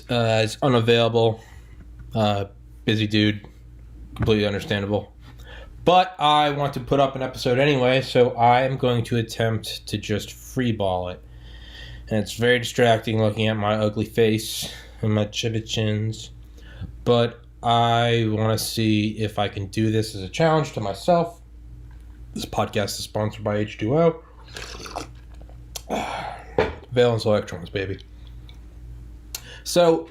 is unavailable. Busy dude. Completely understandable. But I want to put up an episode anyway, so I am going to attempt to just freeball it. And it's very distracting looking at my ugly face and my chubby chins. But I want to see if I can do this as a challenge to myself. This podcast is sponsored by H2O. Valence electrons, baby. So,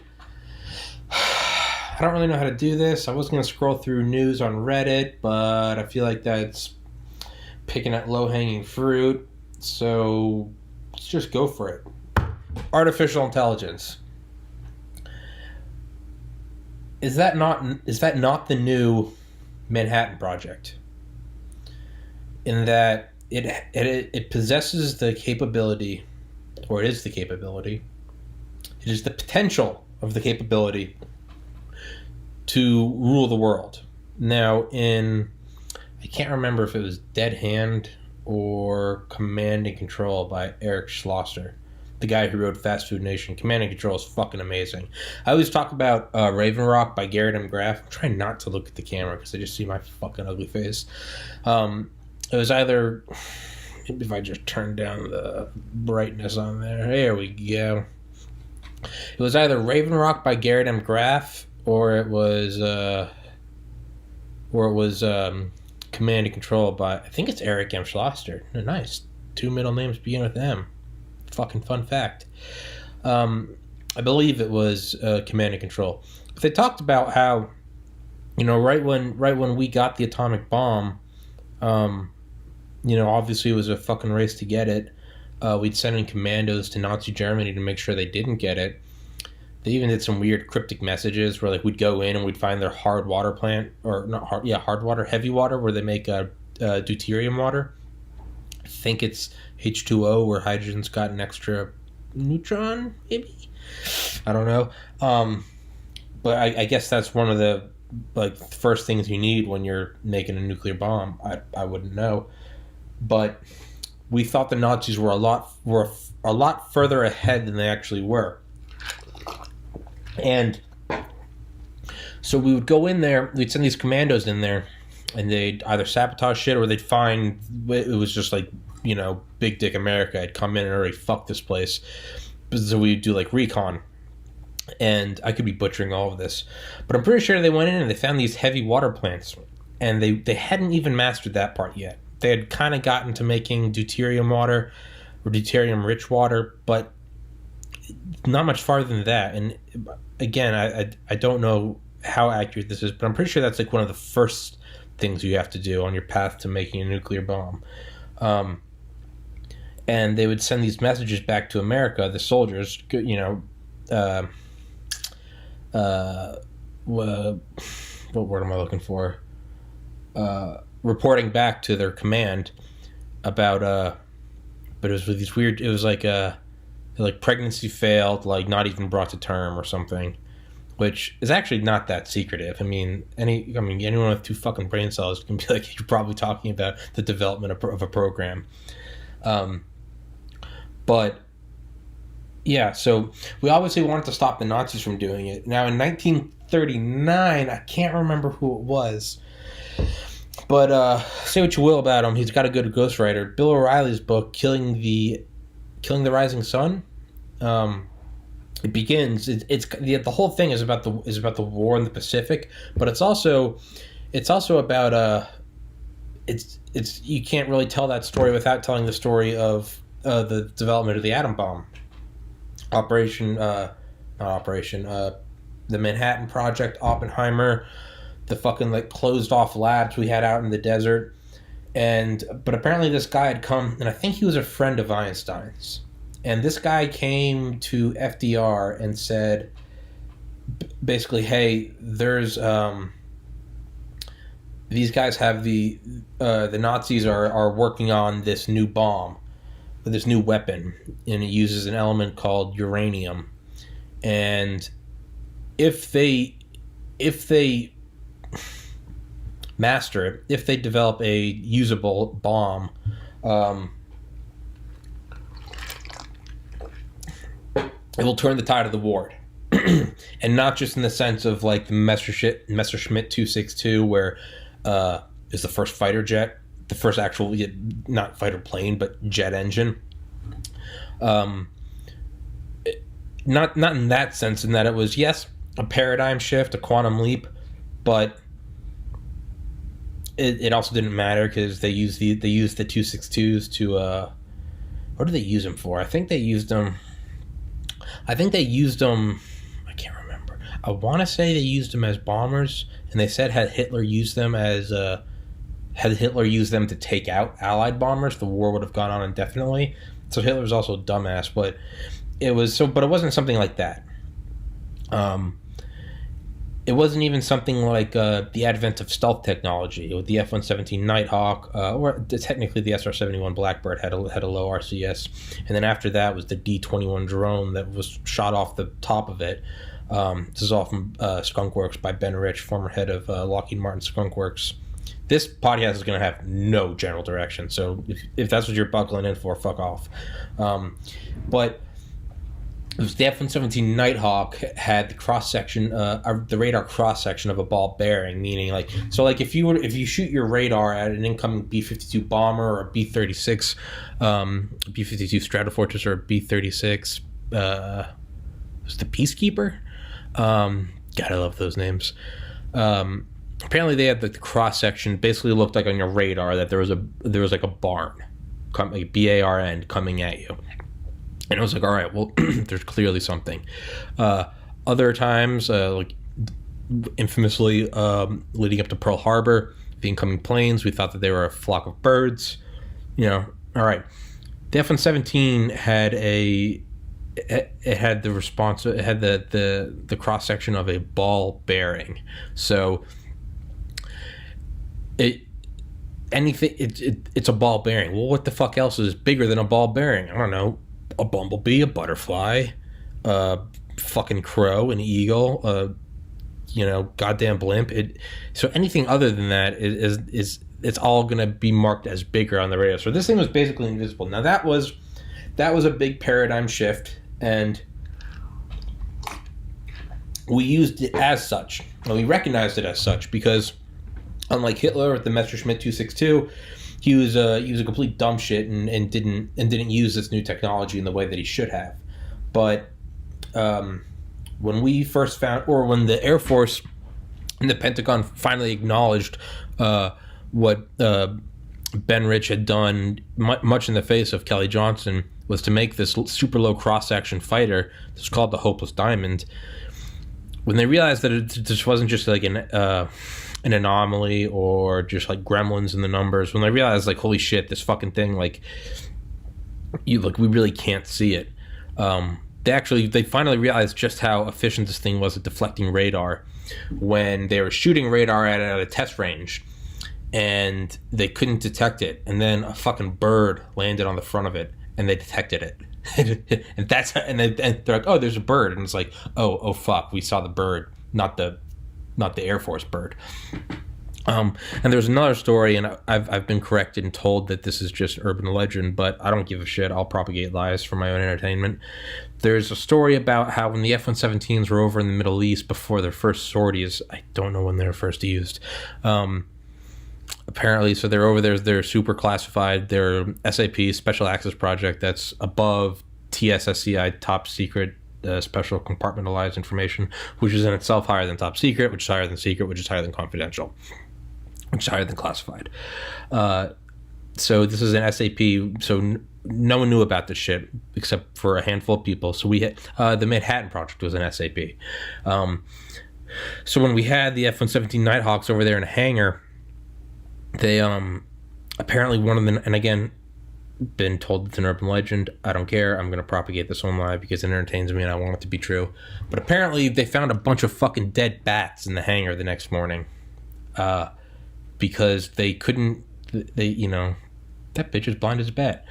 I don't really know how to do this. I was going to scroll through news on Reddit, but I feel like that's picking at low-hanging fruit. So, let's just go for it. Artificial intelligence. Is that not the new Manhattan Project? In that it possesses the capability, or it is the capability, it is the potential of the capability to rule the world. Now, I can't remember if it was Dead Hand or Command and Control by Eric Schlosser, the guy who wrote Fast Food Nation. Command and Control is fucking amazing. I always talk about Raven Rock by Garrett M. Graff. I'm trying not to look at the camera because I just see my fucking ugly face. It was either, maybe if I just turn down the brightness on there we go. It was either Raven Rock by Garrett M. Graff, or it was Command and Control by, I think it's Eric M. Schlosser. Oh, nice. 2 middle names begin with M. Fucking fun fact. I believe it was Command and Control. But they talked about how, right when we got the atomic bomb, obviously it was a fucking race to get it. We'd send in commandos to Nazi Germany to make sure they didn't get it. They even did some weird cryptic messages where, like, we'd go in and we'd find their hard water plant, or not hard, hard water, heavy water, where they make deuterium water. I think it's H2O, where hydrogen's got an extra neutron, maybe? I don't know. But I guess that's one of the, first things you need when you're making a nuclear bomb. I wouldn't know. But we thought the Nazis were a lot further ahead than they actually were. And so we would go in there, we'd send these commandos in there, and they'd either sabotage shit or they'd find, it was just like, Big Dick America had come in and already fucked this place. So we'd do recon. And I could be butchering all of this, but I'm pretty sure they went in and they found these heavy water plants, and they hadn't even mastered that part yet. They had kind of gotten to making deuterium water or deuterium-rich water, but not much farther than that. And again, I don't know how accurate this is, but I'm pretty sure that's one of the first things you have to do on your path to making a nuclear bomb. And they would send these messages back to America, the soldiers, what word am I looking for? Reporting back to their command about, but it was with these weird, it was like pregnancy failed, not even brought to term or something, which is actually not that secretive. Anyone with 2 fucking brain cells can be like, you're probably talking about the development of a program. But yeah, so we obviously wanted to stop the Nazis from doing it. Now, in 1939, I can't remember who it was, but say what you will about him, he's got a good ghostwriter. Bill O'Reilly's book, Killing the Rising Sun. It begins. The whole thing is about the war in the Pacific, but it's also about it's you can't really tell that story without telling the story of the development of the atom bomb. The Manhattan Project, Oppenheimer, the fucking closed off labs we had out in the desert. But apparently this guy had come, and I think he was a friend of Einstein's. And this guy came to FDR and said, basically, hey, there's these guys have the Nazis are working on this new bomb, this new weapon, and it uses an element called uranium. And if they master it, if they develop a usable bomb, it will turn the tide of the war. and not just in the sense of like the Messerschmitt 262, where is the first fighter jet, the first actual, not fighter plane, but jet engine. Not in that sense, in that it was, yes, a paradigm shift, a quantum leap, but it also didn't matter because they used the 262s to what did they use them for? I think they used them. I can't remember. I want to say they used them as bombers, and they said had Hitler used them to take out Allied bombers, the war would have gone on indefinitely. So Hitler's also a dumbass, but it wasn't something like that. It wasn't even something like the advent of stealth technology with the F-117 Nighthawk, or technically the SR-71 Blackbird had a low RCS, and then after that was the D-21 drone that was shot off the top of it. This is all from Skunk Works by Ben Rich, former head of Lockheed Martin Skunk Works. This podcast is going to have no general direction, so if that's what you're buckling in for, fuck off. But it was the F-117 Nighthawk had the cross section, the radar cross section of a ball bearing, meaning if you shoot your radar at an incoming B-52 bomber or a B-36, B-52 Stratofortress or a B-36, was the Peacekeeper? God, I love those names. Apparently, they had the cross section. Basically, looked like on your radar that there was like a barn, like BARN coming at you. And I was like, all right, well, there's clearly something. Other times, like infamously leading up to Pearl Harbor, the incoming planes, we thought that they were a flock of birds. All right. The F-117 had the cross section of a ball bearing. So it's a ball bearing. Well, what the fuck else is bigger than a ball bearing? I don't know. A bumblebee, a butterfly, a fucking crow, an eagle, goddamn blimp. So anything other than that is it's all gonna be marked as bigger on the radar. So this thing was basically invisible. Now that was a big paradigm shift, and we used it as such, and we recognized it as such because unlike Hitler with the Messerschmitt 262. He was a complete dumb shit and didn't use this new technology in the way that he should have. But when we first found, or when the Air Force and the Pentagon finally acknowledged what Ben Rich had done, much in the face of Kelly Johnson, was to make this super low cross-section fighter. It's called the Hopeless Diamond. When they realized that it just wasn't just like an anomaly or just like gremlins in the numbers, when they realized like, holy shit, this fucking thing, we really can't see it. They finally realized just how efficient this thing was at deflecting radar when they were shooting radar at a test range and they couldn't detect it. And then a fucking bird landed on the front of it and they detected it. and they're like, oh, there's a bird. And it's like, oh fuck, we saw the bird, not the Air Force bird. And there's another story, and I've been corrected and told that this is just urban legend, but I don't give a shit. I'll propagate lies for my own entertainment. There's a story about how when the F-117s were over in the Middle East before their first sorties, I don't know when they were first used, apparently, so they're over there, they're super classified, they're SAP, Special Access Project, that's above TSSCI, Top Secret, Special Compartmentalized Information, which is in itself higher than Top Secret, which is higher than Secret, which is higher than Confidential, which is higher than Classified. So this is an SAP, so no one knew about this shit except for a handful of people. So we had the Manhattan Project was an SAP. So when we had the F-117 Nighthawks over there in a hangar, they apparently one of them, and again, been told it's an urban legend. I don't care. I'm going to propagate this on live because it entertains me and I want it to be true. But apparently they found a bunch of fucking dead bats in the hangar the next morning because they couldn't, that bitch is blind as a bat.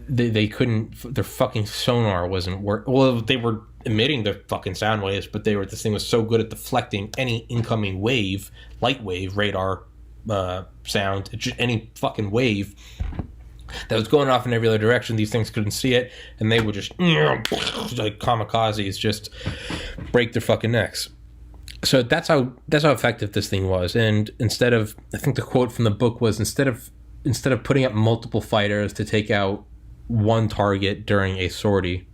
They couldn't, their fucking sonar wasn't working. Well, they were emitting the fucking sound waves, but this thing was so good at deflecting any incoming wave, light wave, radar, sound, just any fucking wave, that was going off in every other direction. These things couldn't see it, and they would just like kamikazes, just break their fucking necks. So that's how effective this thing was. And instead of, I think the quote from the book was, instead of putting up multiple fighters to take out one target during a sortie,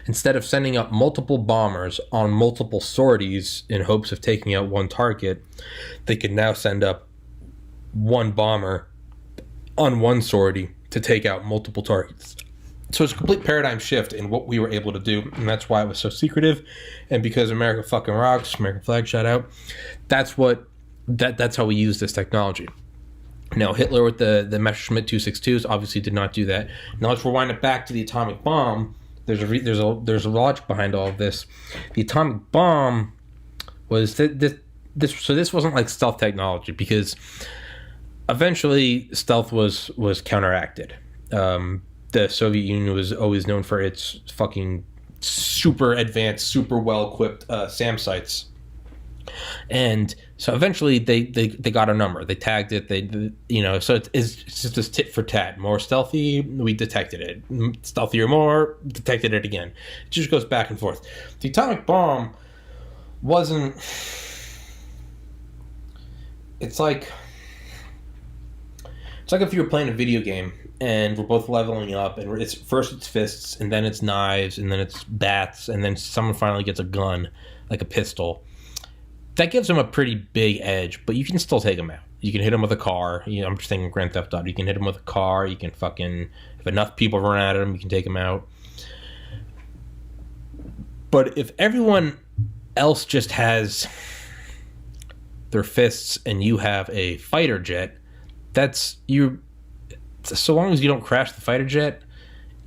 instead of sending up multiple bombers on multiple sorties in hopes of taking out one target, they could now send up one bomber on one sortie to take out multiple targets. So it's a complete paradigm shift in what we were able to do, and that's why it was so secretive. And because America fucking rocks, American flag shout out, that's how we use this technology. Now, Hitler with the Messerschmitt 262s obviously did not do that. Now let's rewind it back to the atomic bomb. There's a logic behind all of this. The atomic bomb was this wasn't like stealth technology, because eventually stealth was counteracted. The Soviet Union was always known for its fucking super advanced, super well equipped SAM sites. And so eventually they got our number. They tagged it. So it's just this tit for tat. More stealthy, we detected it. Stealthier more, detected it again. It just goes back and forth. The atomic bomb wasn't. It's like if you were playing a video game and we're both leveling up, and it's fists, and then it's knives, and then it's bats, and then someone finally gets a gun, like a pistol. That gives them a pretty big edge, but you can still take them out. You can hit them with a car. I'm just thinking Grand Theft Auto. You can hit them with a car. You can if enough people run at them, you can take them out. But if everyone else just has their fists and you have a fighter jet, so long as you don't crash the fighter jet,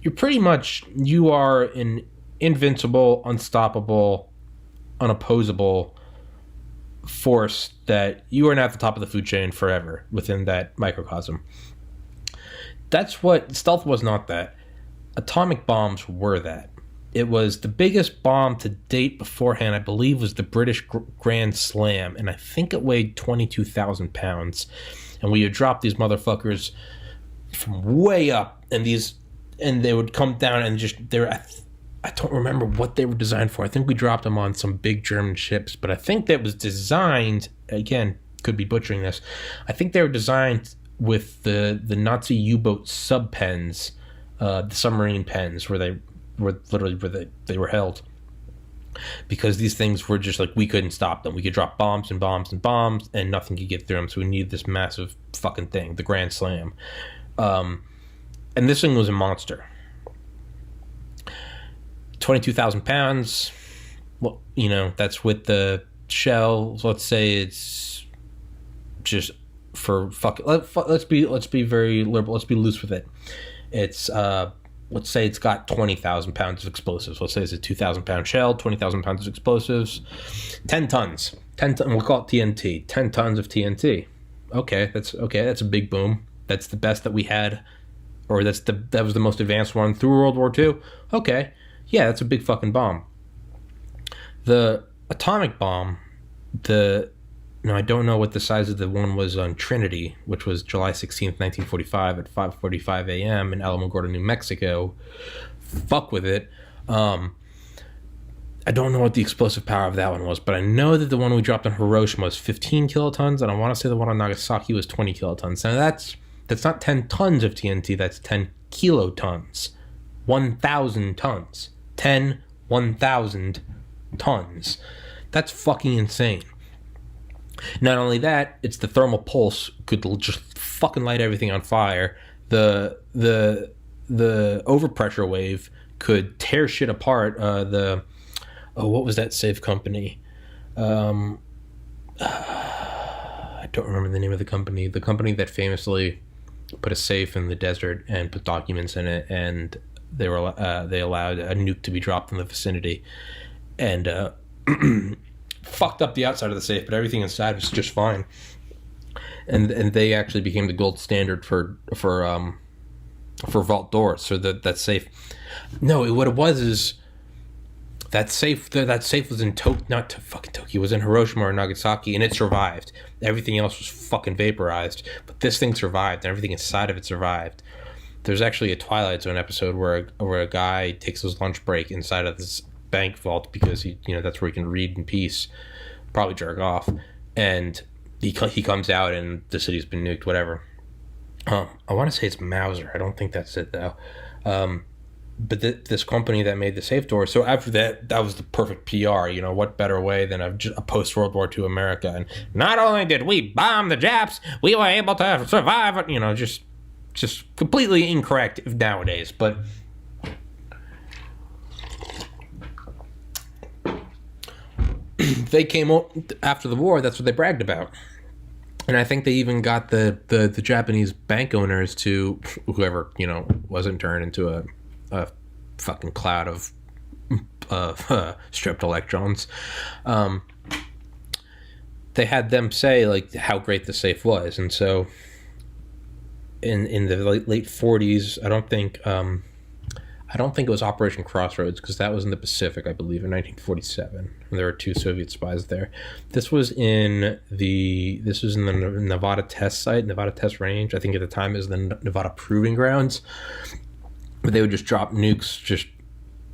you are an invincible, unstoppable, unopposable force that you are now at the top of the food chain forever within that microcosm. That's what stealth was. Not that. Atomic bombs were that. It was the biggest bomb to date beforehand, I believe, was the British Grand Slam, and I think it weighed 22,000 pounds. And we had dropped these motherfuckers from way up, and they would come down and I don't remember what they were designed for. I think we dropped them on some big German ships, but I think that was designed, again, could be butchering this, I think they were designed with the Nazi U-boat sub pens, the submarine pens, where they were literally where they were held. Because these things were just like, we couldn't stop them. We could drop bombs and bombs and bombs, and nothing could get through them. So we needed this massive fucking thing, the Grand Slam. And this thing was a monster. 22,000 pounds. Well, that's with the shell. Let's say it's just for fucking. Let's be very liberal. Let's be loose with it. It's let's say it's got 20,000 pounds of explosives. Let's say it's a 2,000 pound shell, 20,000 pounds of explosives, 10 tons. We'll call it TNT. 10 tons of TNT. Okay, that's a big boom. That's the best that we had, or that was the most advanced one through World War II. Okay, yeah, that's a big fucking bomb. The atomic bomb, I don't know what the size of the one was on Trinity, which was July 16th, 1945 at 5:45 a.m. in Alamogordo, New Mexico. Fuck with it. I don't know what the explosive power of that one was, but I know that the one we dropped on Hiroshima was 15 kilotons, and I want to say the one on Nagasaki was 20 kilotons. Now that's not 10 tons of TNT, that's 10 kilotons. 1,000 tons. 1,000 tons. That's fucking insane. Not only that, it's the thermal pulse could just fucking light everything on fire. The overpressure wave could tear shit apart. What was that safe company? I don't remember the name of the company. The company that famously put a safe in the desert and put documents in it, and they allowed a nuke to be dropped in the vicinity, and fucked up the outside of the safe, but everything inside was just fine. And they actually became the gold standard for vault doors. So that safe. No, what it was is That safe was in fucking Tokyo. It was in Hiroshima or Nagasaki, and it survived. Everything else was fucking vaporized, but this thing survived, and everything inside of it survived. There's actually a Twilight Zone episode where a guy takes his lunch break inside of this bank vault because that's where he can read in peace, probably jerk off, and he comes out and the city's been nuked, whatever. I want to say it's Mauser. I don't think that's it though. But this company that made the safe door. So after that was the perfect PR. What better way than a post World War II America? And not only did we bomb the Japs, we were able to survive. Just completely incorrect nowadays. But they came up after the war. That's what they bragged about. And I think they even got the Japanese bank owners to, whoever wasn't turned into a fucking cloud of stripped electrons. They had them say like how great the safe was, and so in the late 40s, I don't think it was Operation Crossroads because that was in the Pacific, I believe, in 1947. And there were 2 Soviet spies there. This was in the Nevada test site, Nevada test range. I think at the time it was the Nevada Proving Grounds. But they would just drop nukes.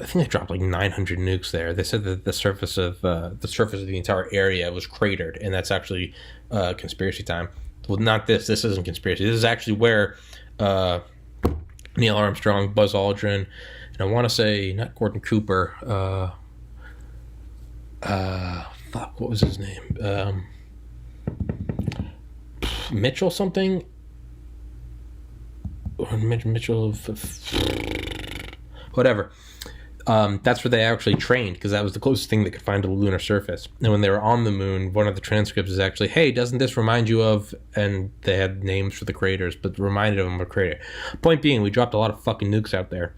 I think they dropped like 900 nukes there. They said that the surface of the entire area was cratered, and that's actually conspiracy time. Well, not this. This isn't conspiracy. This is actually where Neil Armstrong, Buzz Aldrin, and I want to say not Gordon Cooper. What was his name? Mitchell something. Or Mitchell, whatever. That's where they actually trained because that was the closest thing they could find to the lunar surface. And when they were on the moon, one of the transcripts is actually, hey, doesn't this remind you of, and they had names for the craters, but reminded them of a crater. Point being, we dropped a lot of fucking nukes out there.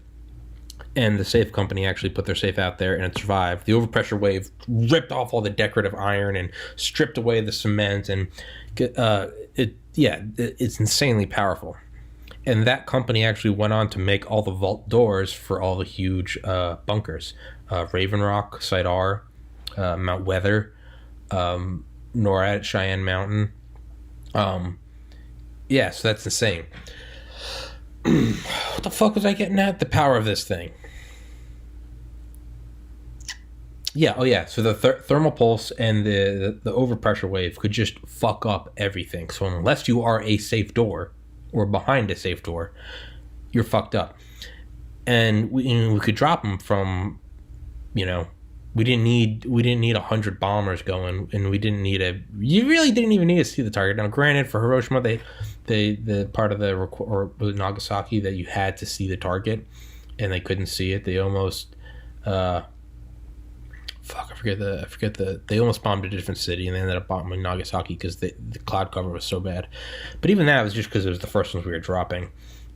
And the safe company actually put their safe out there and it survived. The overpressure wave ripped off all the decorative iron and stripped away the cement, and it's insanely powerful. And that company actually went on to make all the vault doors for all the huge bunkers. Raven Rock, Site R, Mount Weather, NORAD, Cheyenne Mountain. So that's insane. What the fuck was I getting at? The power of this thing. So the thermal pulse and the overpressure wave could just fuck up everything. So unless you are a safe door, or behind a safe door, you're fucked up. And we could drop them from, we didn't need 100 bombers going, and you really didn't even need to see the target. Now, granted, for Hiroshima, the part of or Nagasaki that you had to see the target, and they couldn't see it. They almost, they almost bombed a different city, and they ended up bombing Nagasaki because the cloud cover was so bad. But even that was just because it was the first ones we were dropping.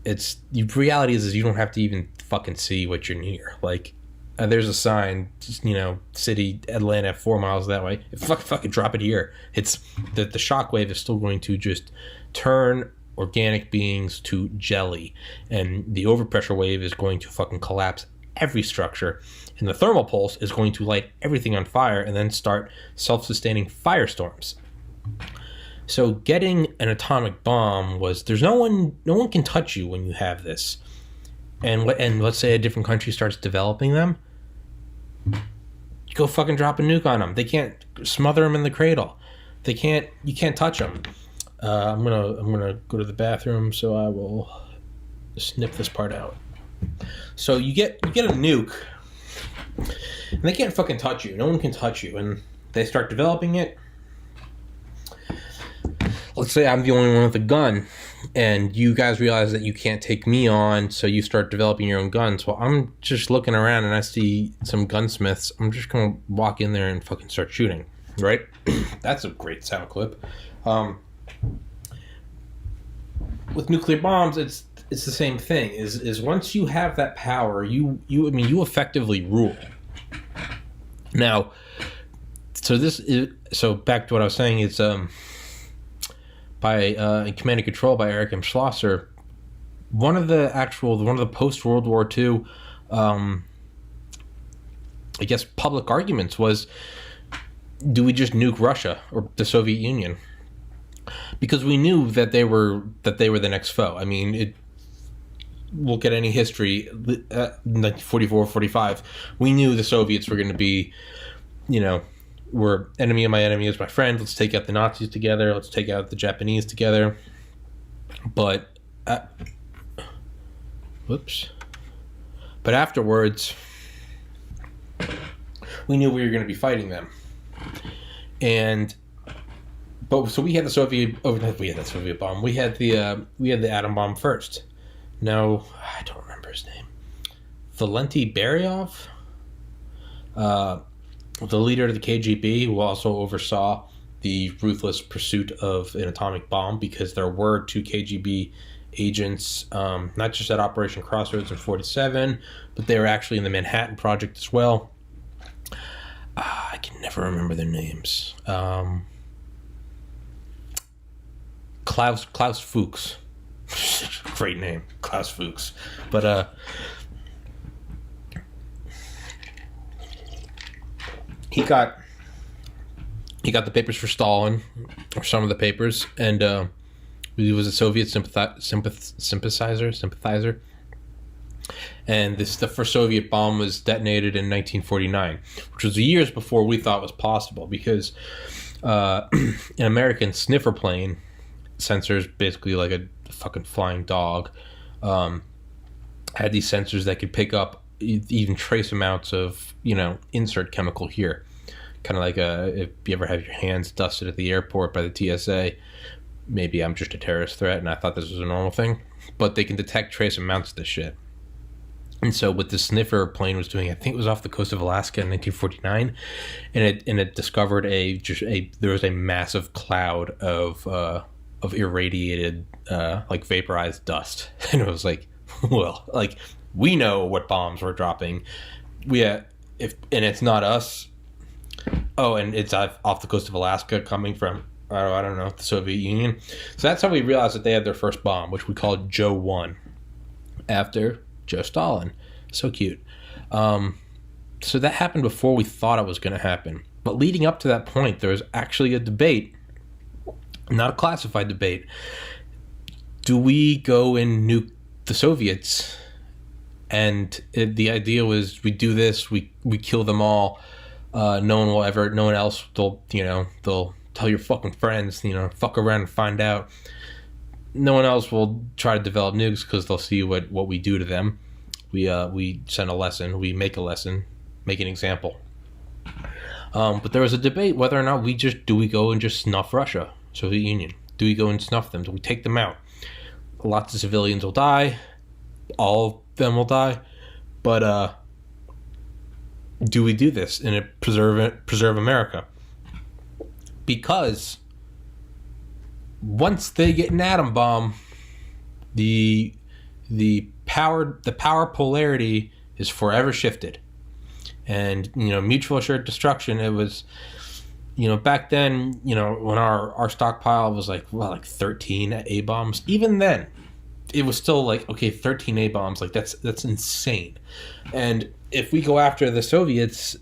The reality is you don't have to even fucking see what you're near. Like, there's a sign, city Atlanta 4 miles that way. Fucking drop it here. It's the shockwave is still going to just turn organic beings to jelly, and the overpressure wave is going to fucking collapse every structure, and the thermal pulse is going to light everything on fire and then start self-sustaining firestorms. So getting an atomic bomb there's no one can touch you when you have this. And let's say a different country starts developing them, you go fucking drop a nuke on them. They can't smother them in the cradle. You can't touch them. I'm gonna go to the bathroom, so I will snip this part out. So you get a nuke, and they can't fucking touch you. No one can touch you, and they start developing it. Let's say I'm the only one with a gun, and you guys realize that you can't take me on, so you start developing your own guns. Well, I'm just looking around, and I see some gunsmiths. I'm just gonna walk in there and fucking start shooting, right? That's a great sound clip. With nuclear bombs, it's the same thing. Is once you have that power, you effectively rule. Now, so back to what I was saying. It's by Command and Control by Eric M. Schlosser. One of the post World War II I guess, public arguments was, do we just nuke Russia or the Soviet Union? Because we knew that they were the next foe. I mean, look at any history, 1944, 45. We knew the Soviets were going to be, we're enemy of my enemy is my friend. Let's take out the Nazis together. Let's take out the Japanese together. But, But afterwards, we knew we were going to be fighting them. So we had the Soviet bomb. We had the atom bomb first. No, I don't remember his name. Valenti Beryov, the leader of the KGB, who also oversaw the ruthless pursuit of an atomic bomb, because there were 2 KGB agents, not just at Operation Crossroads in 1947, but they were actually in the Manhattan Project as well. I can never remember their names. Klaus Fuchs. Great name, Klaus Fuchs. But he got the papers for Stalin, or some of the papers, and he was a Soviet sympathizer. And the first Soviet bomb was detonated in 1949, which was years before we thought was possible, because an American sniffer plane, sensors basically like a fucking flying dog, had these sensors that could pick up even trace amounts of, insert chemical here. Kind of like if you ever have your hands dusted at the airport by the TSA, maybe I'm just a terrorist threat and I thought this was a normal thing, but they can detect trace amounts of this shit. And so what the sniffer plane was doing, I think it was off the coast of Alaska in 1949, and it discovered there was a massive cloud of irradiated, like vaporized dust. And it was like, well, like, we know what bombs we're dropping. And it's not us. Oh, and it's off the coast of Alaska, coming from, I don't know, the Soviet Union. So that's how we realized that they had their first bomb, which we called Joe 1, after Joe Stalin. So cute. So that happened before we thought it was going to happen. But leading up to that point, there was actually a debate, not a classified debate. Do we go and nuke the Soviets? And the idea was, we do this, we kill them all. No one else, they'll tell your fucking friends, fuck around and find out. No one else will try to develop nukes, because they'll see what we do to them. We send a lesson, we make a lesson, make an example. But there was a debate whether or not do we go and just snuff Russia, Soviet Union? Do we go and snuff them? Do we take them out? Lots of civilians will die. All of them will die. But do we do this and preserve America? Because once they get an atom bomb, the power polarity is forever shifted. And mutual assured destruction, it was, back then, when our stockpile was like 13 A bombs, even then it was still like, okay, 13 A bombs, like that's insane. And if we go after the Soviets,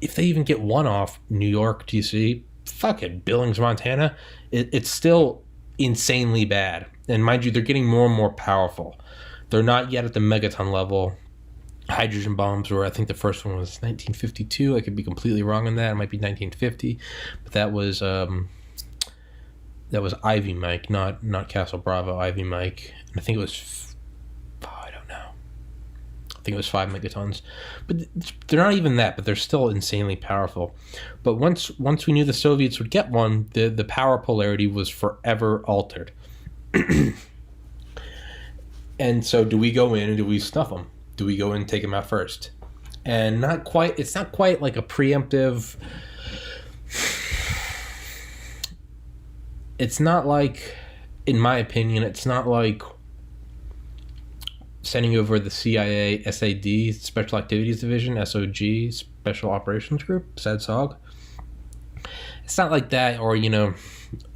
if they even get one off New York, DC, fucking Billings, Montana, it's still insanely bad. And mind you, they're getting more and more powerful. They're not yet at the megaton level. Hydrogen bombs were, I think the first one was 1952. I could be completely wrong on that. It might be 1950, but that was Ivy Mike, not Castle Bravo. Ivy Mike, and I think it was, I don't know. I think it was 5 megatons, but they're not even that. But they're still insanely powerful. But once we knew the Soviets would get one, the power polarity was forever altered. And so, do we go in and do we snuff them? Do we go in and take them out first? And it's not quite like a preemptive. It's not like, in my opinion, it's not like sending over the CIA SAD, Special Activities Division, SOG, Special Operations Group, SADSOG. It's not like that, or, we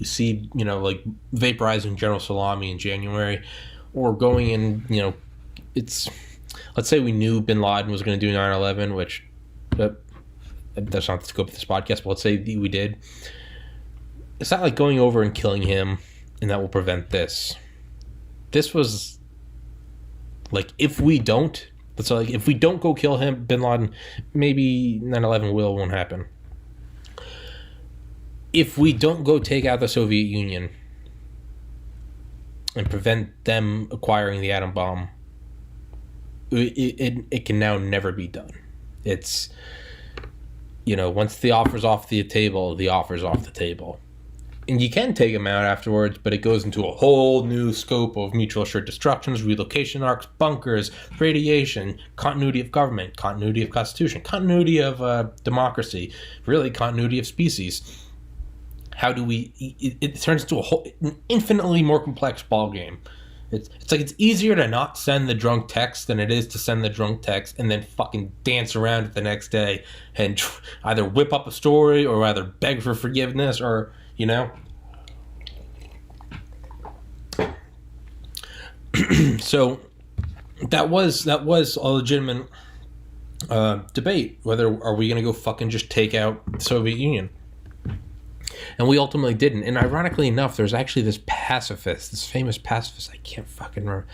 see, like vaporizing General Salami in January, or going in, it's, let's say we knew bin Laden was going to do 9/11, which that's not the scope of this podcast, but let's say we did. It's not like going over and killing him and that will prevent this. This was like, if we don't go kill him, bin Laden, maybe 9/11 won't happen. If we don't go take out the Soviet Union and prevent them acquiring the atom bomb, it can now never be done. It's, once the offer's off the table, the offer's off the table. And you can take them out afterwards, but it goes into a whole new scope of mutual assured destructions, relocation arcs, bunkers, radiation, continuity of government, continuity of constitution, continuity of democracy, really continuity of species. How do we... It turns into an infinitely more complex ballgame. It's like it's easier to not send the drunk text than it is to send the drunk text and then fucking dance around it the next day and either whip up a story or either beg for forgiveness or... So that was a legitimate debate, whether are we going to go fucking just take out the Soviet Union. And we ultimately didn't. And ironically enough, there's actually this famous pacifist, I can't fucking remember.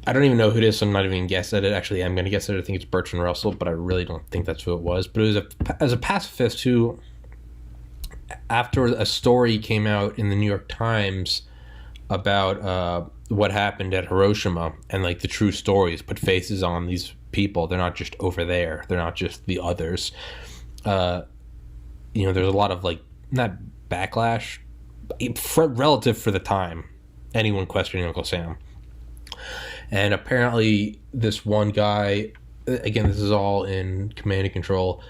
I don't even know who it is, so I'm not even going to guess at it. Actually, I'm going to guess at it. I think it's Bertrand Russell, but I really don't think that's who it was. But it was a pacifist who, after a story came out in the New York Times about what happened at Hiroshima and like the true stories, put faces on these people. They're not just over there. They're not just the others. There's a lot of like, not backlash, relative for the time, anyone questioning Uncle Sam. And apparently this one guy, again, this is all in Command and Control,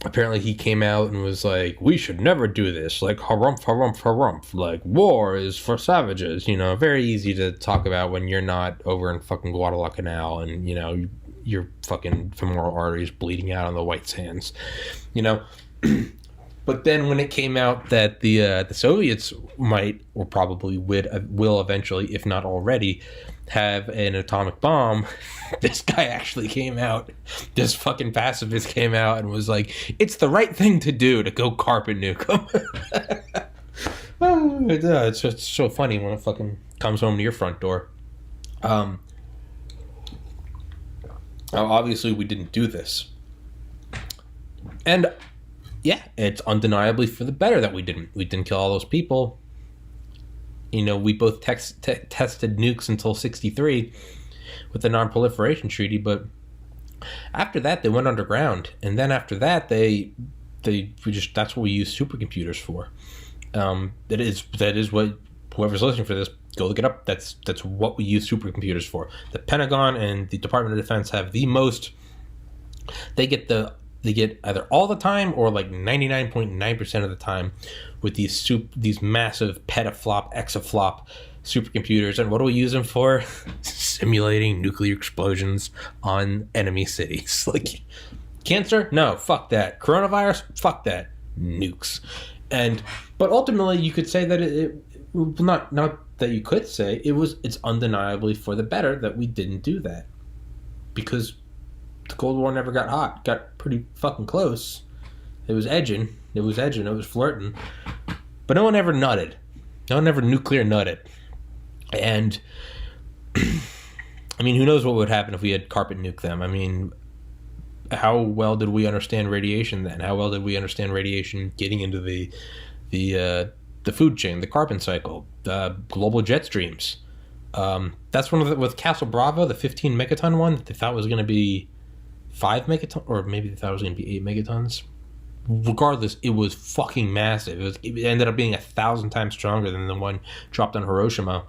apparently he came out and was like, we should never do this, like, harumph, harumph, harumph, like, war is for savages, very easy to talk about when you're not over in fucking Guadalcanal and, your fucking femoral arteries bleeding out on the white sands, But then when it came out that the Soviets might, or probably will eventually, if not already, have an atomic bomb, this guy actually came out, this fucking pacifist came out and was like, it's the right thing to do to go carpet nuke them. It's just so funny when it fucking comes home to your front door. Obviously we didn't do this. And yeah, it's undeniably for the better that we didn't. We didn't kill all those people. We both tested nukes until 1963 with the Non-Proliferation Treaty, but after that they went underground, and then after that that's what we use supercomputers for. That is what, whoever's listening for this, go look it up. That's what we use supercomputers for. The Pentagon and the Department of Defense have the most. They get either all the time or like 99.9% of the time with these massive petaflop, exaflop supercomputers. And what do we use them for? Simulating nuclear explosions on enemy cities. Like, cancer? No, fuck that. Coronavirus? Fuck that. Nukes. But ultimately, you could say that it not that you could say it's undeniably for the better that we didn't do that, because the Cold War never got hot. Got pretty fucking close. It was edging. It was flirting. But no one ever nutted. No one ever nuclear nutted. And, who knows what would happen if we had carpet nuked them? How well did we understand radiation then? How well did we understand radiation getting into the food chain, the carbon cycle, global jet streams? That's one of with Castle Bravo, the 15 megaton one that they thought was going to be 5 megatons, or maybe they thought it was going to be 8 megatons. Regardless, it was fucking massive. It ended up being 1,000 times stronger than the one dropped on Hiroshima.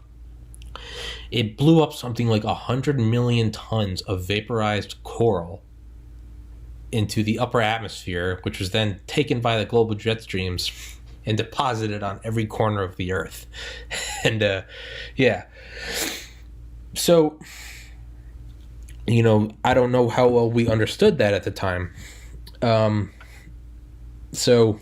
It blew up something like 100 million tons of vaporized coral into the upper atmosphere, which was then taken by the global jet streams and deposited on every corner of the earth. And so I don't know how well we understood that at the time. So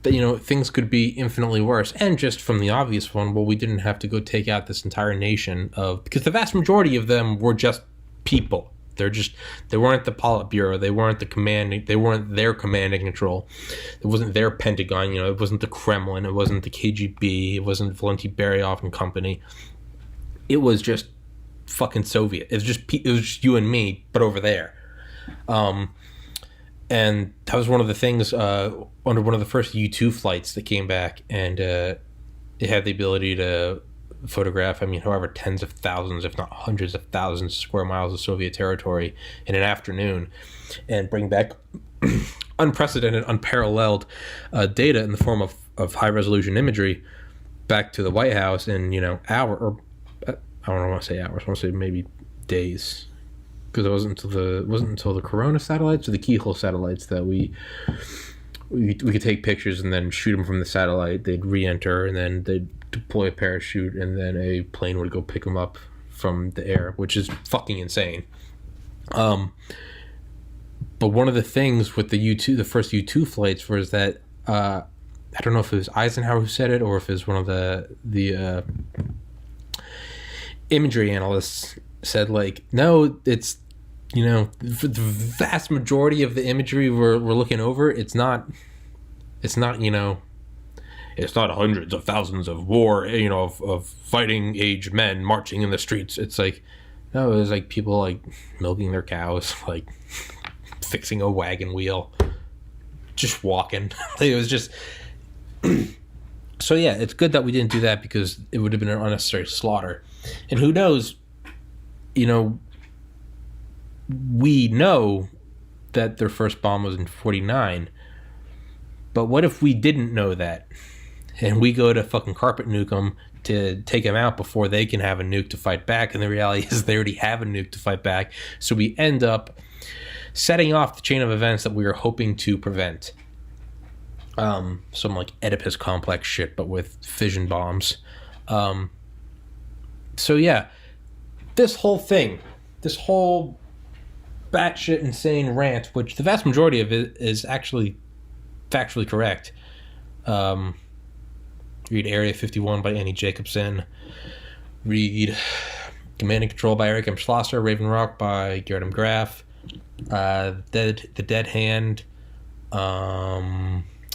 things could be infinitely worse. And just from the obvious one, well, we didn't have to go take out this entire nation because the vast majority of them were just people. They weren't the Politburo. They weren't their command and control. It wasn't their Pentagon. It wasn't the Kremlin. It wasn't the KGB. It wasn't Valenti Beryov and company. It was just fucking Soviet. It was just you and me, but over there. And that was one of the things under one of the first U-2 flights that came back, and it had the ability to photograph, however, tens of thousands, if not hundreds of thousands of square miles of Soviet territory in an afternoon, and bring back unprecedented, unparalleled data in the form of high-resolution imagery back to the White House in, I don't want to say hours, I want to say maybe days. Because it wasn't until the Corona satellites or the Keyhole satellites that we could take pictures and then shoot them from the satellite. They'd re-enter, and then they'd deploy a parachute, and then a plane would go pick them up from the air, which is fucking insane. But one of the things with the first U-2 flights was that I don't know if it was Eisenhower who said it or if it was one of the imagery analysts said, no, it's for the vast majority of the imagery we're looking over, it's not hundreds of thousands of war, of fighting age men marching in the streets. It's no, it was people milking their cows, fixing a wagon wheel, just walking. It was just so yeah, it's good that we didn't do that because it would have been an unnecessary slaughter. And who knows, we know that their first bomb was in 1949, but what if we didn't know that? And we go to fucking carpet nuke them to take them out before they can have a nuke to fight back. And the reality is they already have a nuke to fight back. So we end up setting off the chain of events that we were hoping to prevent. Some Oedipus complex shit, but with fission bombs. So yeah, this whole batshit insane rant, which the vast majority of it is actually factually correct. Read Area 51 by Annie Jacobson. Read Command and Control by Eric M. Schlosser. Raven Rock by Garrett M. Graff. The Dead Hand.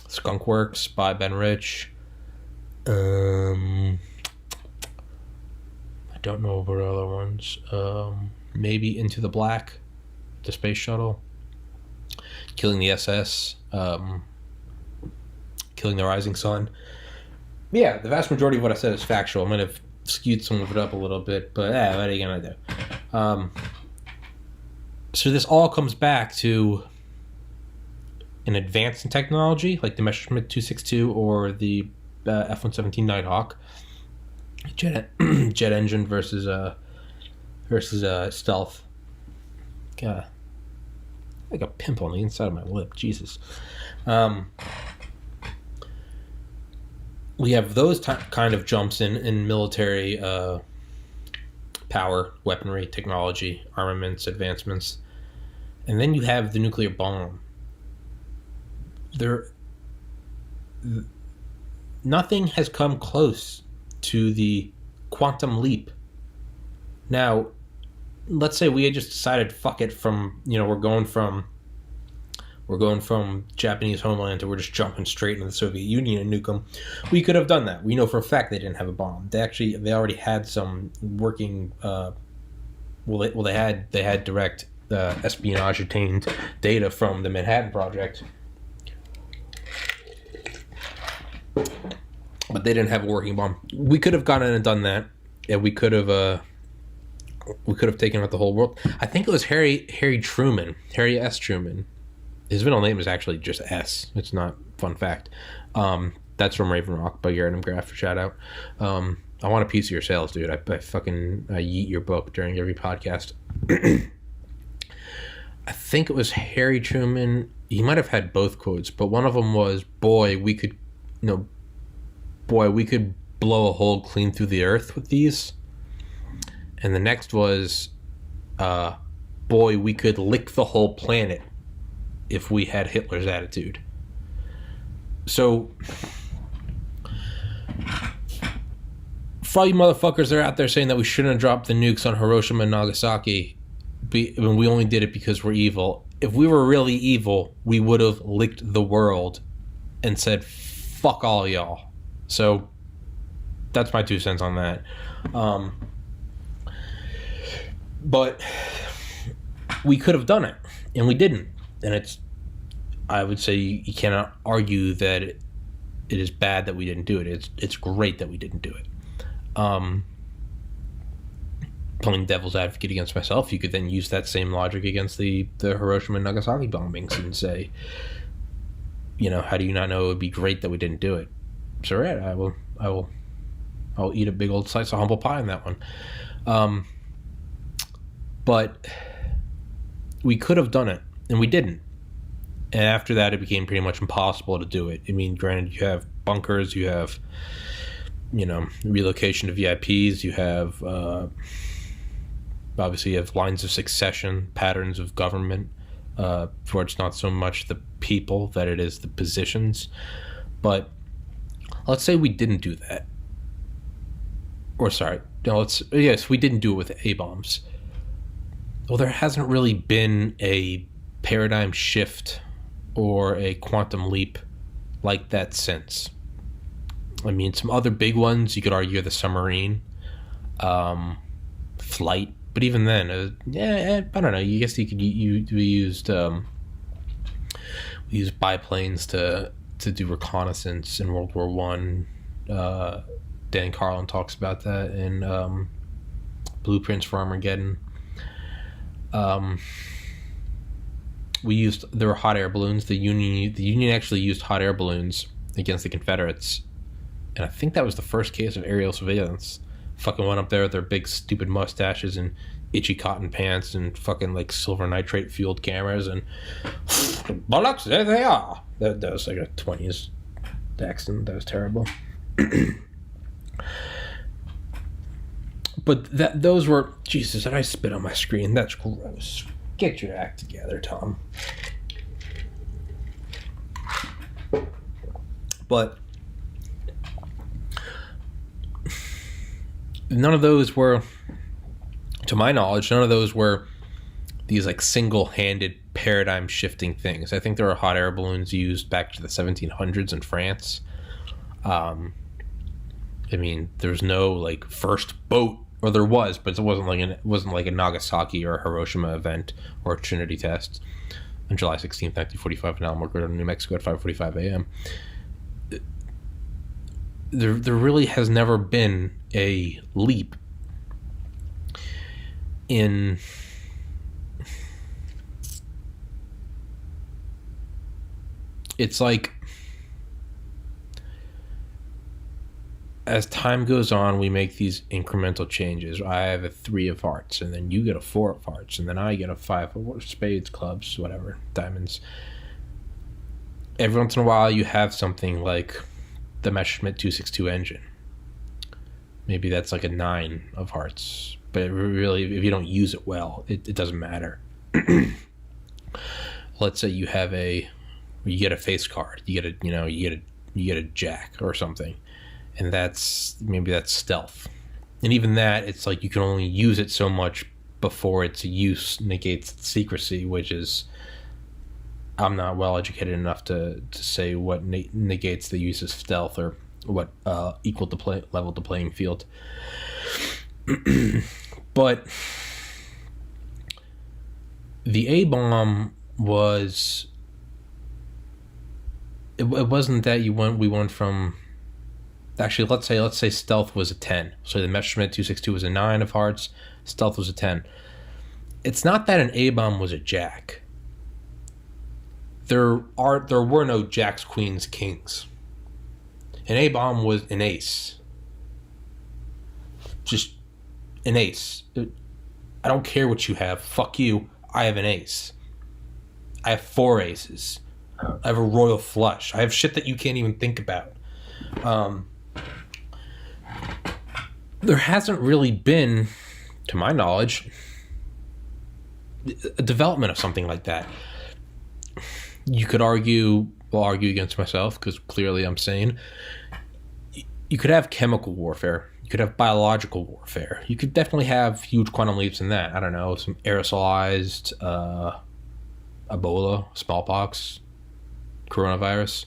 Skunk Works by Ben Rich. I don't know what other ones. Maybe Into the Black, the space shuttle. Killing the SS. Killing the Rising Sun. Yeah, the vast majority of what I said is factual. I might have skewed some of it up a little bit, but what are you going to do? So this all comes back to an advance in technology, like the Messerschmitt 262 or the F-117 Nighthawk. Jet engine versus stealth. God, like a pimple on the inside of my lip. Jesus. We have those kind of jumps in military power, weaponry, technology, armaments, advancements, and then you have the nuclear bomb. Nothing has come close to the quantum leap. Now, let's say we had just decided, fuck it, we're going from Japanese homeland to we're just jumping straight into the Soviet Union and nuke them. We could have done that. We know for a fact they didn't have a bomb. They already had some working. They had direct espionage obtained data from the Manhattan Project, but they didn't have a working bomb. We could have gone in and done that, and we could have taken out the whole world. I think it was Harry S. Truman. His middle name is actually just S. It's not, fun fact. That's from Raven Rock by Garrett M. Graff. Shout out. I want a piece of your sales, dude. I yeet your book during every podcast. I think it was Harry Truman. He might have had both quotes, but one of them was, boy, we could blow a hole clean through the earth with these. And the next was, boy, we could lick the whole planet if we had Hitler's attitude. So, for all you motherfuckers that are out there saying that we shouldn't have dropped the nukes on Hiroshima and Nagasaki, when we only did it because we're evil. If we were really evil, we would have licked the world and said, fuck all y'all. So, that's my 2 cents on that. But we could have done it, and we didn't. And I would say you cannot argue that it is bad that we didn't do it. It's great that we didn't do it. Playing devil's advocate against myself, you could then use that same logic against the Hiroshima and Nagasaki bombings and say, how do you not know it would be great that we didn't do it? So right, I'll eat a big old slice of humble pie on that one. But we could have done it, and we didn't. And after that, it became pretty much impossible to do it. I mean, granted, you have bunkers, you have, relocation to VIPs, you have, obviously, you have lines of succession, patterns of government, where it's not so much the people that it is the positions. But let's say we didn't do that. Yes, we didn't do it with A-bombs. Well, there hasn't really been a paradigm shift or a quantum leap like that since. I mean, some other big ones, you could argue the submarine, flight, but even then, I don't know. I guess we used biplanes to do reconnaissance in World War One. Dan Carlin talks about that in Blueprints for Armageddon. There were hot air balloons. The Union actually used hot air balloons against the Confederates, and I think that was the first case of aerial surveillance. Fucking went up there with their big stupid mustaches and itchy cotton pants and fucking like silver nitrate fueled cameras and bollocks, there they are. That was like a 20s accent. That was terrible. But those were, Jesus, did I spit on my screen? That's gross. Get your act together, Tom. But none of those were, to my knowledge, these like single-handed paradigm shifting things. I think there were hot air balloons used back to the 1700s in France. I mean, there's no like first boat, or there was, but it wasn't like a Nagasaki or a Hiroshima event or a Trinity test on July 16th, 1945 in Alamogordo, New Mexico at 5:45 a.m. There really has never been a leap in it's like as time goes on, we make these incremental changes. I have a 3 of hearts, and then you get a 4 of hearts, and then I get a 5 of spades, clubs, whatever, diamonds. Every once in a while, you have something like the Messerschmitt 262 engine. Maybe that's like a 9 of hearts, but really, if you don't use it well, it doesn't matter. Let's say you get a face card, you get a jack or something. And maybe that's stealth. And even that, it's like you can only use it so much before its use negates secrecy, which is, I'm not well educated enough to say what negates the use of stealth or what leveled the playing field. But the A-bomb was, it wasn't that we went from, actually, let's say stealth was a 10. So the Messerschmitt 262 was a 9 of hearts. Stealth was a 10. It's not that an A-bomb was a jack. There were no jacks, queens, kings. An A-bomb was an ace. Just an ace. I don't care what you have. Fuck you. I have an ace. I have 4 aces. I have a royal flush. I have shit that you can't even think about. There hasn't really been, to my knowledge, a development of something like that. You could argue will argue against myself because clearly I'm sane. You could have chemical warfare. You could have biological warfare. You could definitely have huge quantum leaps in that. I don't know, some aerosolized Ebola, smallpox, coronavirus.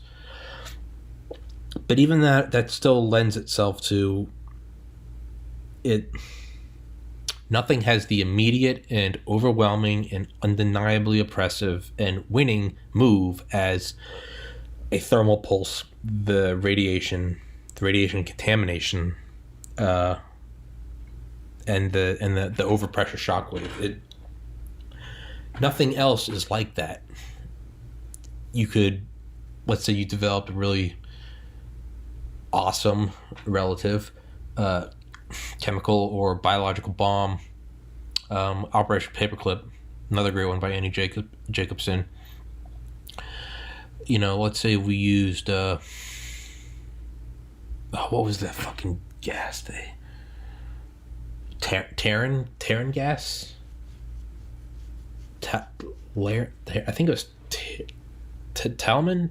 But even that still lends itself to it. Nothing has the immediate and overwhelming and undeniably oppressive and winning move as a thermal pulse, the radiation contamination, and the overpressure shockwave. Nothing else is like that. You could, let's say, you developed a really awesome relative chemical or biological bomb. Operation Paperclip, another great one by Annie Jacobson. Let's say we used what was that fucking gas Terran gas? I think it was Tarim.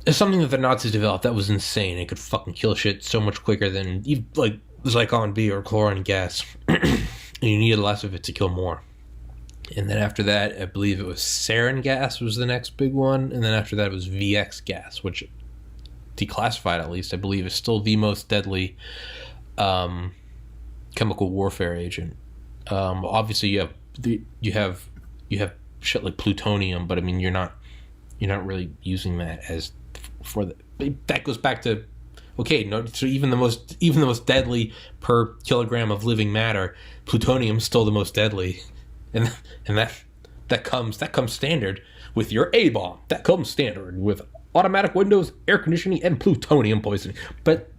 It's something that the Nazis developed that was insane. It could fucking kill shit so much quicker than Zyklon B or chlorine gas. And you needed less of it to kill more. And then after that, I believe it was sarin gas was the next big one. And then after that, it was VX gas, which, declassified at least, I believe is still the most deadly chemical warfare agent. Obviously, you have shit like plutonium, but I mean, you're not really using that as for the. That goes back to, okay, no. So even the most deadly per kilogram of living matter, plutonium is still the most deadly. And that comes standard with your A-bomb. That comes standard with automatic windows, air conditioning, and plutonium poisoning. But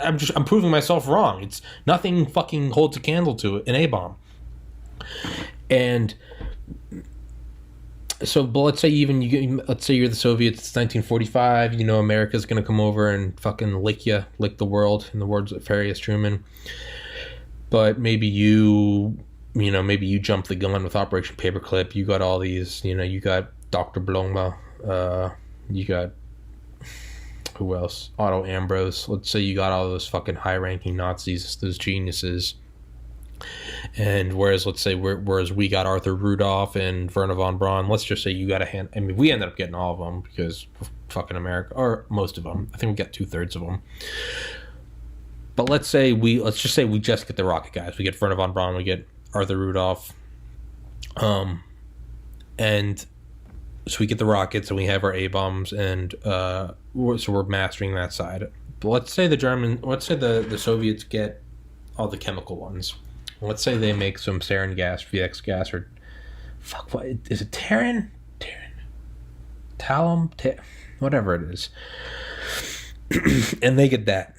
I'm proving myself wrong. It's nothing fucking holds a candle to an A-bomb. And so, but let's say you're the Soviets. It's 1945. America's gonna come over and fucking lick the world, in the words of Farias Truman. But maybe you jumped the gun with Operation Paperclip. You got all these, you got Dr. Bloma, you got, who else? Otto Ambrose. Let's say you got all those fucking high-ranking Nazis, those geniuses. And whereas we got Arthur Rudolph and Werner von Braun, let's just say you got a hand. I mean, we ended up getting all of them because fucking America, or most of them. I think we got 2/3 of them. But let's just say we just get the rocket guys. We get Werner von Braun, we get Arthur Rudolph, and so we get the rockets and we have our A-bombs, and we're mastering that side. But let's say the Soviets get all the chemical ones. Let's say they make some sarin gas, VX gas, or fuck, what is it? Terran, talum, whatever it is, and they get that.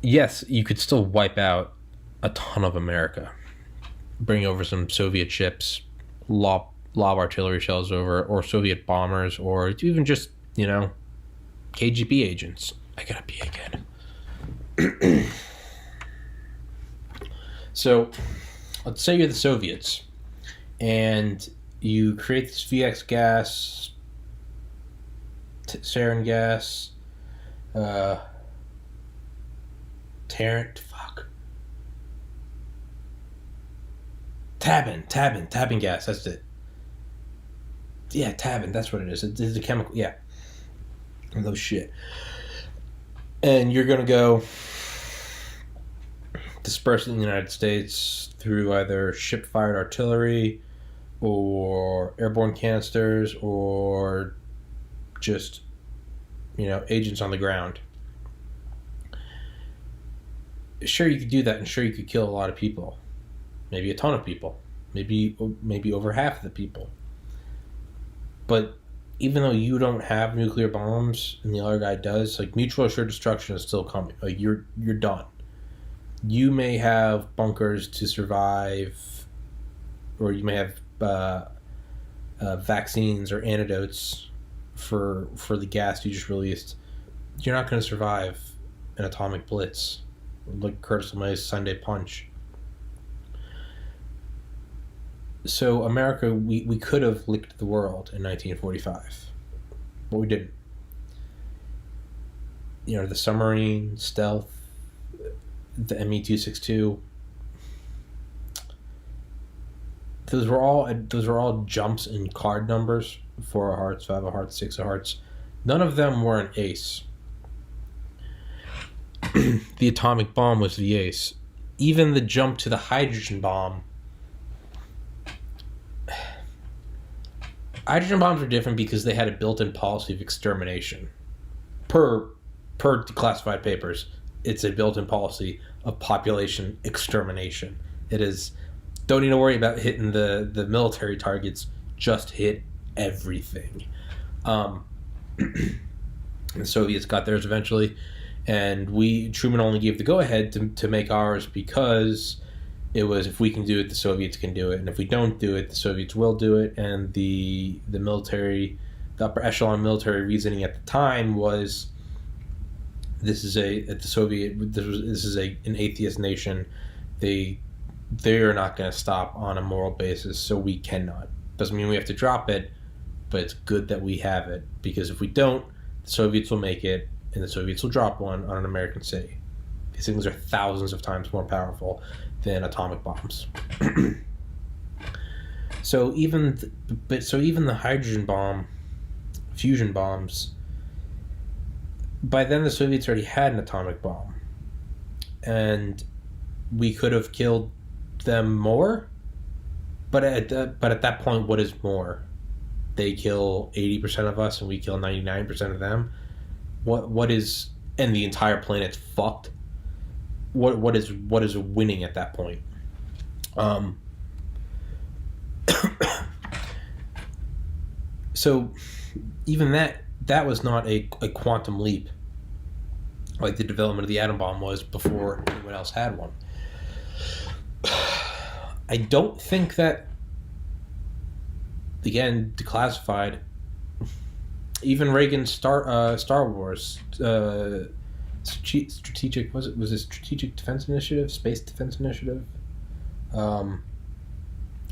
Yes, you could still wipe out a ton of America, bring over some Soviet ships, lob artillery shells over, or Soviet bombers, or even just KGB agents. I gotta pee again. So, let's say you're the Soviets, and you create this VX gas, sarin gas, Tabin gas, that's it. Yeah, Tabin, that's what it is. It's a chemical, yeah. No shit. And you're gonna go disperse it in the United States through either ship-fired artillery or airborne canisters or just, agents on the ground. Sure, you could do that, and sure, you could kill a lot of people. Maybe a ton of people. Maybe over half of the people. But even though you don't have nuclear bombs and the other guy does, mutual assured destruction is still coming. You're done. You may have bunkers to survive, or you may have vaccines or antidotes for the gas you just released. You're not going to survive an atomic blitz like Curtis LeMay's Sunday Punch. So America, we could have licked the world in 1945, but we didn't. The submarine, stealth, the ME-262. Those were all jumps in card numbers: 4 of hearts, 5 of hearts, 6 of hearts. None of them were an ace. The atomic bomb was the ace. Even the jump to the hydrogen bomb. Hydrogen bombs were different because they had a built-in policy of extermination. Per declassified papers, it's a built-in policy of population extermination. It is, don't need to worry about hitting the military targets, just hit everything. The Soviets got theirs eventually, and Truman only gave the go-ahead to make ours because it was, if we can do it, the Soviets can do it, and if we don't do it, the Soviets will do it. And the military, the upper echelon military reasoning at the time was, this is an atheist nation. They are not going to stop on a moral basis, so we cannot. Doesn't mean we have to drop it, but it's good that we have it, because if we don't, the Soviets will make it, and the Soviets will drop one on an American city. These things are thousands of times more powerful than atomic bombs. So even the hydrogen bomb, fusion bombs, by then the Soviets already had an atomic bomb, and we could have killed them more. But at that point, what is more? They kill 80% of us, and we kill 99% of them. What is, and the entire planet's fucked. What is winning at that point? So even that was not a quantum leap like the development of the atom bomb was before anyone else had one. I don't think that, again, declassified, even Reagan's Star Wars strategic, was it Strategic Defense Initiative, Space Defense Initiative,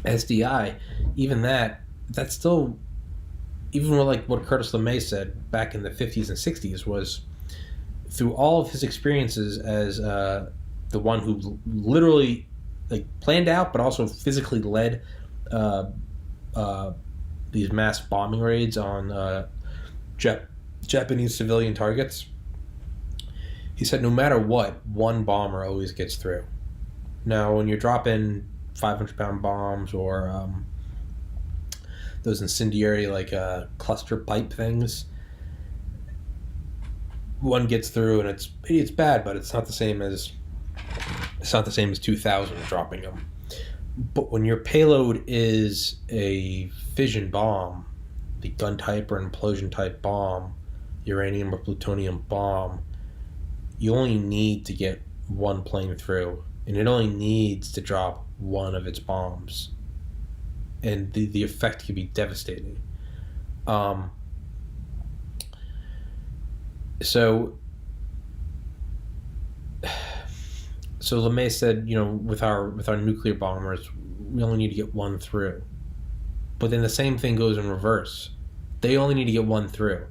SDI, even that's still, even what Curtis LeMay said back in the 50s and 60s was, through all of his experiences as the one who literally planned out but also physically led these mass bombing raids on Japanese civilian targets, he said no matter what, one bomber always gets through. Now, when you're dropping 500-pound bombs or those incendiary cluster pipe things, one gets through, and it's bad, but it's not the same as 2,000 dropping them. But when your payload is a fission bomb, the gun type or implosion type bomb, uranium or plutonium bomb, you only need to get one plane through, and it only needs to drop one of its bombs, and the effect can be devastating. So LeMay said, with our nuclear bombers, we only need to get one through. But then the same thing goes in reverse. They only need to get one through.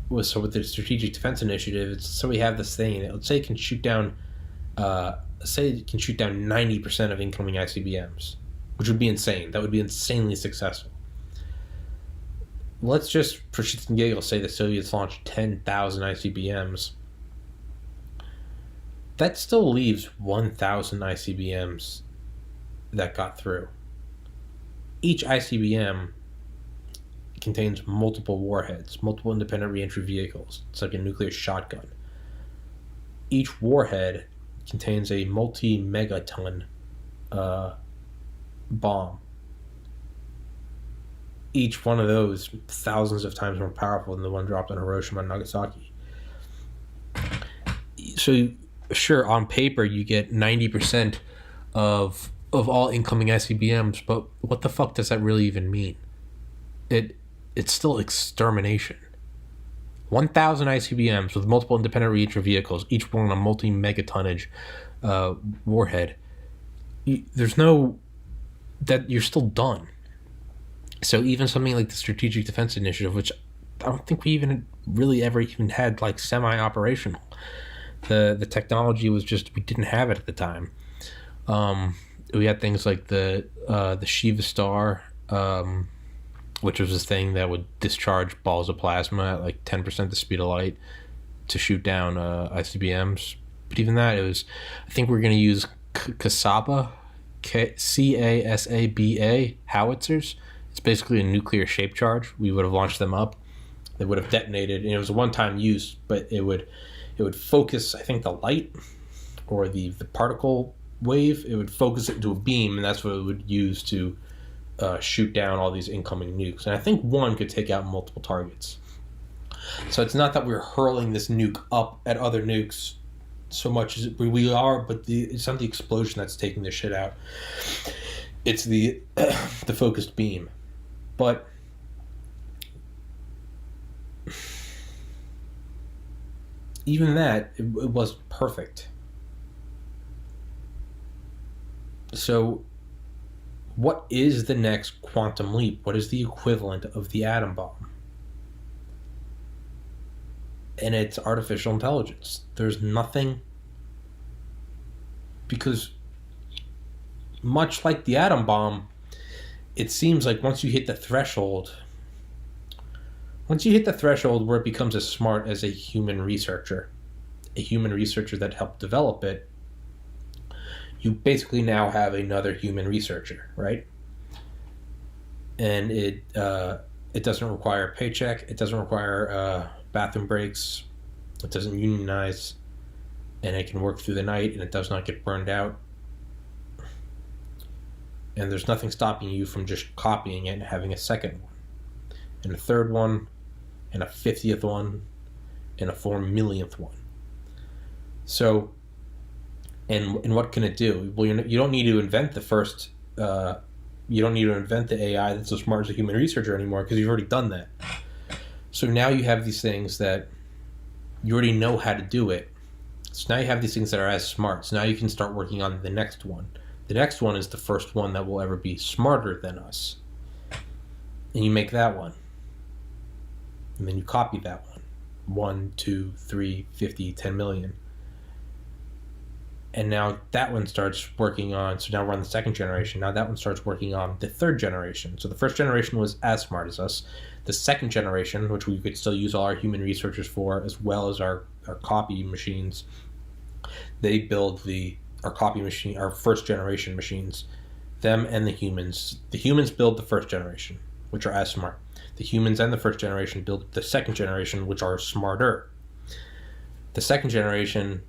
With the Strategic Defense Initiative, so we have this thing. Let's say it can shoot down 90% of incoming ICBMs, which would be insane. That would be insanely successful. Let's just, for shits and giggles, say the Soviets launched 10,000 ICBMs. That still leaves 1,000 ICBMs that got through. Each ICBM contains multiple warheads, multiple independent reentry vehicles. It's like a nuclear shotgun. Each warhead contains a multi-megaton bomb. Each one of those thousands of times more powerful than the one dropped on Hiroshima and Nagasaki. So, sure, on paper you get 90% of all incoming ICBMs, but what the fuck does that really even mean? It's still extermination. 1,000 ICBMs with multiple independent reentry vehicles, each one a multi-megatonnage warhead. There's no that you're still done. So even something like the Strategic Defense Initiative, which I don't think we even really ever even had like semi-operational. The technology was just, we didn't have it at the time. We had things like the Shiva Star, which was this thing that would discharge balls of plasma at like 10% the speed of light to shoot down ICBMs. But even that, it was, I think we're going to use Casaba, CASABA howitzers. It's basically a nuclear shape charge. We would have launched them up. They would have detonated, and it was a one-time use, but it would focus, I think, the light or the particle wave. It would focus it into a beam, and that's what it would use to shoot down all these incoming nukes. And I think one could take out multiple targets. So it's not that we're hurling this nuke up at other nukes so much as we are, but it's not the explosion that's taking this shit out. It's the focused beam. But even that, it wasn't perfect. So what is the next quantum leap? What is the equivalent of the atom bomb? And it's artificial intelligence. There's nothing, because much like the atom bomb, it seems like once you hit the threshold where it becomes as smart as a human researcher that helped develop it, you basically now have another human researcher, right? And it doesn't require a paycheck. It doesn't require bathroom breaks. It doesn't unionize, and it can work through the night, and it does not get burned out. And there's nothing stopping you from just copying it and having a second one, and a third one, and a 50th one, and a 4 millionth one. So, and what can it do? Well, you don't need to invent the first. You don't need to invent the AI that's as smart as a human researcher anymore, because you've already done that. So now you have these things that you already know how to do it. So now you have these things that are as smart. So now you can start working on the next one. The next one is the first one that will ever be smarter than us. And you make that one. And then you copy that one. 1, 2, 3, 50, 10 million. And now that one starts working on, so now we're on the second generation. Now that one starts working on the third generation. So the first generation was as smart as us. The second generation, which we could still use all our human researchers for, as well as our copy machines, they build our copy machine, our first generation machines, them and the humans. The humans build the first generation, which are as smart. The humans and the first generation build the second generation, which are smarter. The second generation,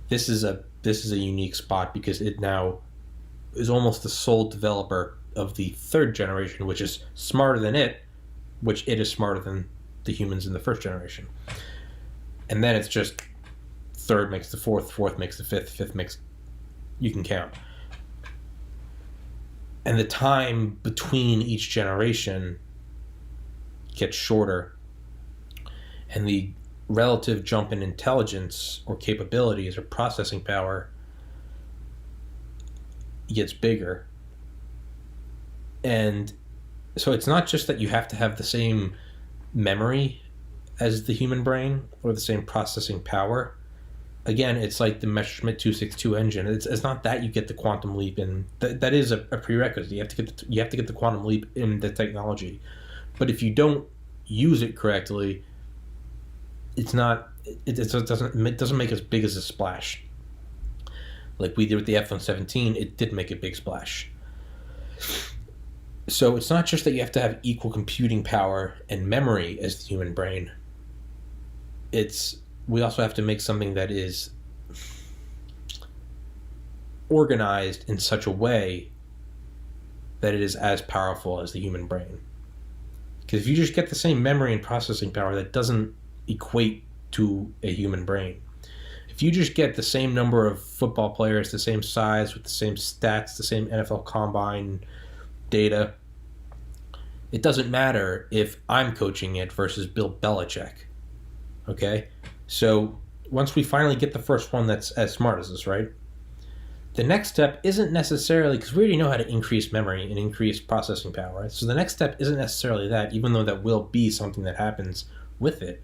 this is a unique spot because it now is almost the sole developer of the third generation, which is smarter than it, which it is smarter than the humans in the first generation. And then it's just third makes the fourth makes the fifth makes, you can count. And the time between each generation gets shorter, and the relative jump in intelligence or capabilities or processing power gets bigger. And so it's not just that you have to have the same memory as the human brain or the same processing power. Again, it's like the Messerschmitt 262 engine. It's not that you get the quantum leap in. That is a prerequisite. You have to get the quantum leap in the technology. But if you don't use it correctly, it doesn't make as big as a splash. Like we did with the F-117, it did make a big splash. So it's not just that you have to have equal computing power and memory as the human brain. We also have to make something that is organized in such a way that it is as powerful as the human brain. Because if you just get the same memory and processing power, that doesn't equate to a human brain. If you just get the same number of football players, the same size, with the same stats, the same NFL combine data, it doesn't matter if I'm coaching it versus Bill Belichick. Okay? So once we finally get the first one that's as smart as us, right? the next step isn't necessarily, because we already know how to increase memory and increase processing power, right? So the next step isn't necessarily that, even though that will be something that happens with it.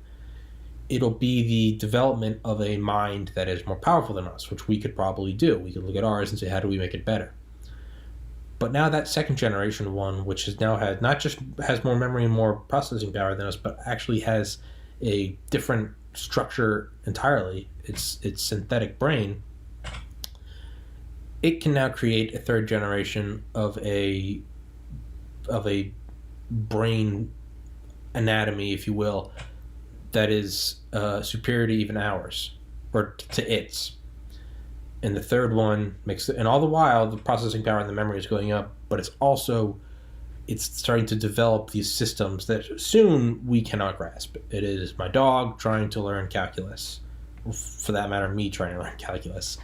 It'll be the development of a mind that is more powerful than us, which we could probably do. We could look at ours and say, how do we make it better? But now that second generation one, which has now had, not just has more memory and more processing power than us, but actually has a different structure entirely, its synthetic brain, it can now create a third generation of a brain anatomy, if you will, that is superior to even ours, or to its. And the third one and all the while the processing power and the memory is going up, but it's starting to develop these systems that soon we cannot grasp. It is my dog trying to learn calculus, for that matter, me trying to learn calculus.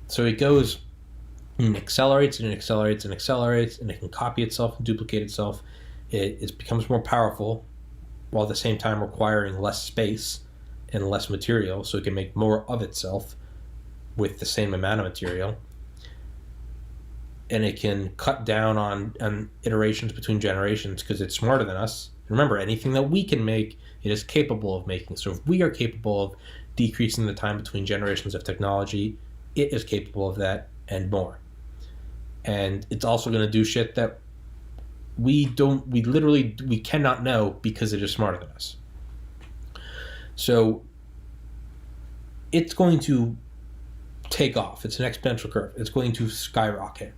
So it goes and accelerates and accelerates and accelerates, and it can copy itself and duplicate itself. It becomes more powerful, while at the same time requiring less space and less material, so it can make more of itself with the same amount of material. And it can cut down on iterations between generations because it's smarter than us. Remember, anything that we can make, it is capable of making. So if we are capable of decreasing the time between generations of technology, it is capable of that and more. And it's also going to do shit that we cannot know because it is smarter than us. So it's going to take off. It's an exponential curve. It's going to skyrocket.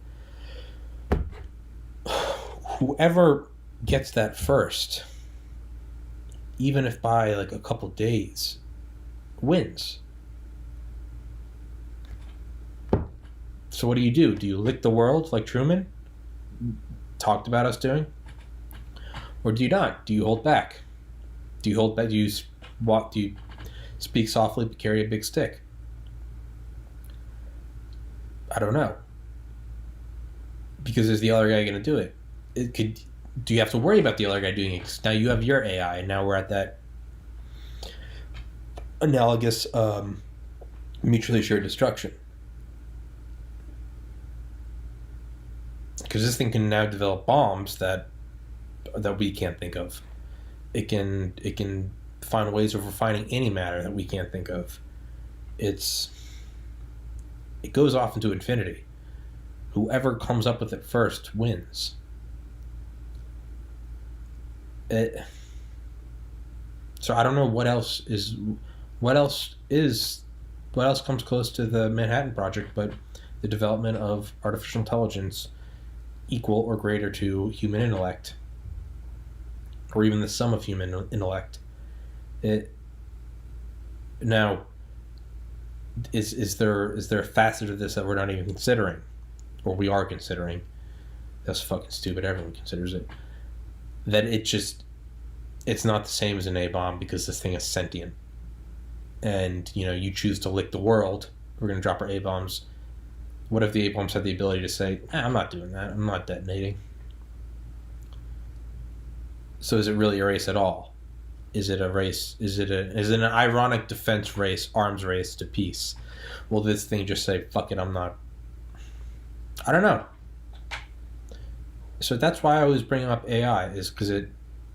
Whoever gets that first, even if by like a couple days, wins. So what do? Do you lick the world like Truman talked about us doing? Or do you not? Do you hold back? Do you speak softly but carry a big stick? I don't know. Because is the other guy going to do it? Do you have to worry about the other guy doing it? Now you have your AI, and now we're at that analogous mutually assured destruction. Because this thing can now develop bombs that we can't think of. It can find ways of refining any matter that we can't think of. It goes off into infinity. Whoever comes up with it first wins. So I don't know what else comes close to the Manhattan Project, but the development of artificial intelligence equal or greater to human intellect, or even the sum of human intellect. Now, is there a facet of this that we're not even considering, or we are considering? That's fucking stupid. Everyone considers it. That it's not the same as an A-bomb because this thing is sentient. And, you choose to lick the world. We're going to drop our A-bombs. What if the A-bombs had the ability to say, I'm not doing that. I'm not detonating. So is it really a race at all? Is it a race? Is it an ironic defense race, arms race to peace? Will this thing just say, fuck it, I'm not? I don't know. So that's why I always bring up AI, is because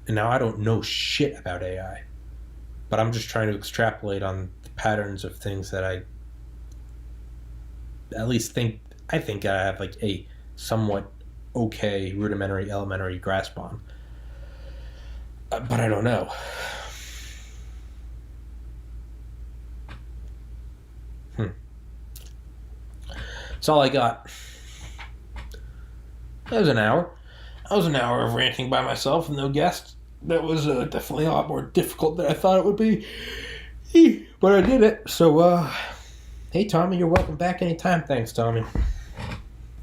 now I don't know shit about AI, but I'm just trying to extrapolate on the patterns of things that I at least think I have like a somewhat okay rudimentary elementary grasp on, but I don't know. That's all I got. That was an hour. Of ranting by myself and no guests. That was definitely a lot more difficult than I thought it would be. But I did it. So, hey, Tommy, you're welcome back anytime. Thanks, Tommy.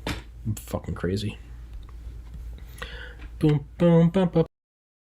I'm fucking crazy. Boom, boom, bum, bum.